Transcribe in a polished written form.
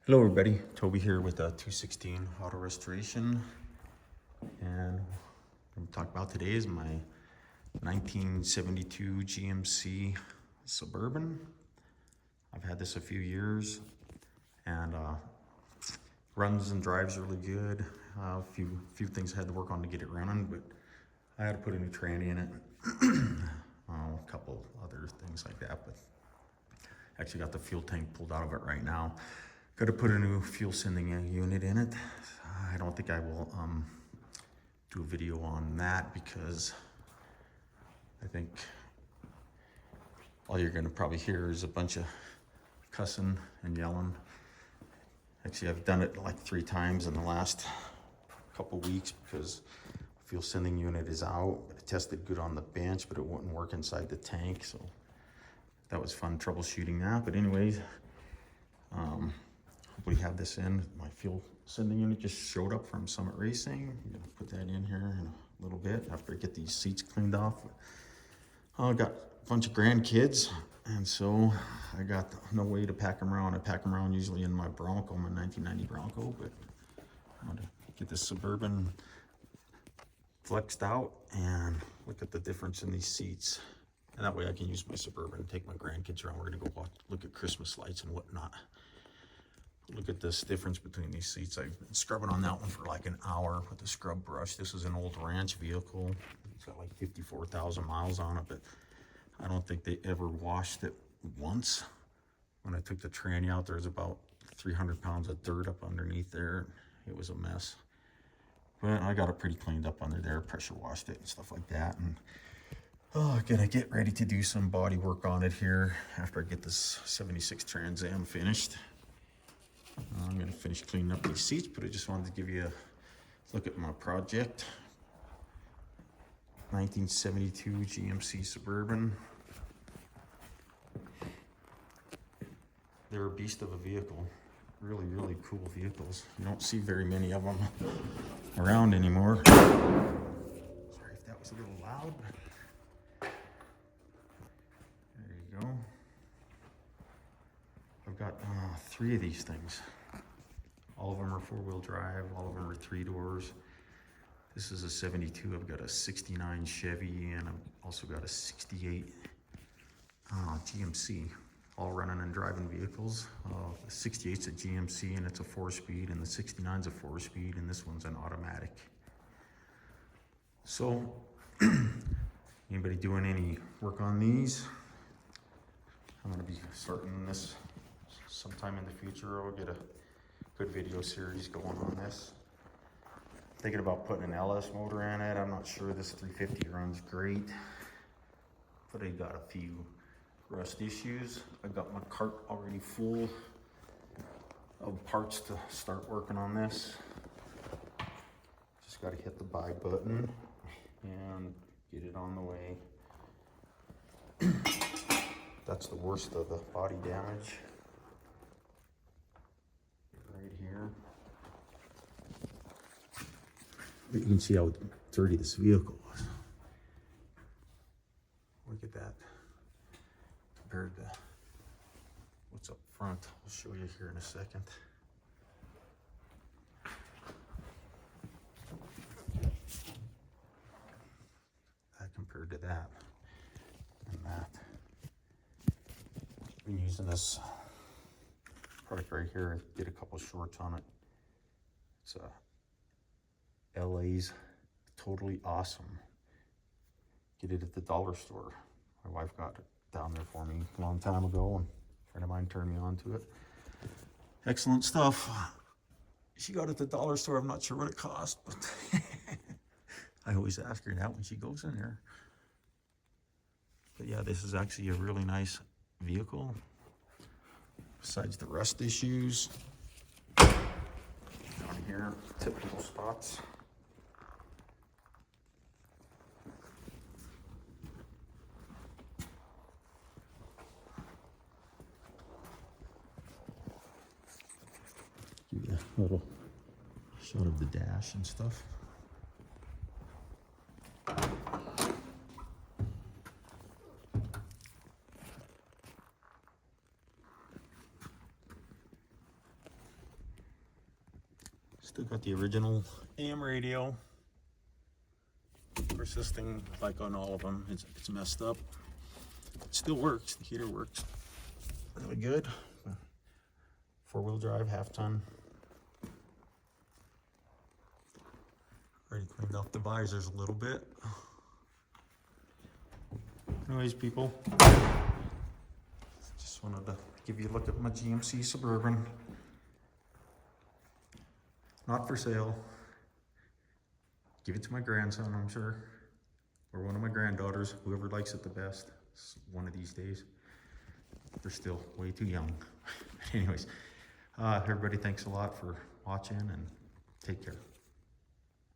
Hello everybody, Toby here with 216 Auto Restoration, and what I'm talking about today is my 1972 GMC Suburban. I've had this a few years and runs and drives really good. A few things I had to work on to get it running, but I had to put a new tranny in it. A couple other things like that, but actually got the fuel tank pulled out of it right now. Got to put a new fuel sending unit in it. I don't think I will do a video on that because I think all you're gonna probably hear is a bunch of cussing and yelling. Actually, I've done it like 3 times in the last couple weeks because fuel sending unit is out. It tested good on the bench, but it wouldn't work inside the tank, so that was fun troubleshooting that. But anyways, hopefully have this in. My fuel sending unit just showed up from Summit Racing. I'm gonna put that in here in a little bit after I get these seats cleaned off. I got a bunch of grandkids, and so I got no way to pack them around. I pack them around usually in my Bronco, my 1990 Bronco, but I'm gonna get this Suburban flexed out and look at the difference in these seats. And that way I can use my Suburban and take my grandkids around. We're gonna go look at Christmas lights and whatnot. Look at this difference between these seats. I've been scrubbing on that one for like an hour with the scrub brush. This is an old ranch vehicle. It's got like 54,000 miles on it, but I don't think they ever washed it once. When I took the tranny out, there's about 300 pounds of dirt up underneath there. It was a mess. But I got it pretty cleaned up under there, pressure washed it and stuff like that. And gonna get ready to do some body work on it here after I get this 76 Trans Am finished. I'm gonna finish cleaning up these seats, but I just wanted to give you a look at my project. 1972 GMC Suburban. They're a beast of a vehicle. Really, really cool vehicles. You don't see very many of them around anymore. Sorry if that was a little loud. There you go. I've got 3 of these things. All of them are 4-wheel drive, all of them are 3 doors. This is a 72, I've got a 69 Chevy, and I've also got a 68 GMC, all running and driving vehicles. The 68's a GMC and it's a 4-speed, and the 69's a 4-speed, and this one's an automatic. So, anybody doing any work on these? I'm gonna be starting this sometime in the future. I'll get a good video series going on this. Thinking about putting an LS motor in it. I'm not sure this 350 runs great, but I got a few rust issues. I got my cart already full of parts to start working on this. Just got to hit the buy button and get it on the way. That's the worst of the body damage. Right here. But you can see how dirty this vehicle was. Look at that. Compared to what's up front. I'll show you here in a second. That compared to that and that. Been using this product right here. I did a couple shorts on it. It's LA's Totally Awesome. Get it at the dollar store. My wife got it down there for me a long time ago, and a friend of mine turned me on to it. Excellent stuff. She got it at the dollar store. I'm not sure what it cost, but I always ask her that when she goes in there. But yeah, this is actually a really nice vehicle. Besides the rust issues, down here, typical spots. Give you a little shot of the dash and stuff. Still got the original AM radio. Persisting like on all of them. It's messed up. It still works. The heater works really good. 4-wheel drive, half-ton. Already cleaned off the visors a little bit. Anyways, people, just wanted to give you a look at my GMC Suburban. Not for sale. Give it to my grandson, I'm sure, or one of my granddaughters, whoever likes it the best, one of these days. They're still way too young. Anyways, everybody, thanks a lot for watching, and take care.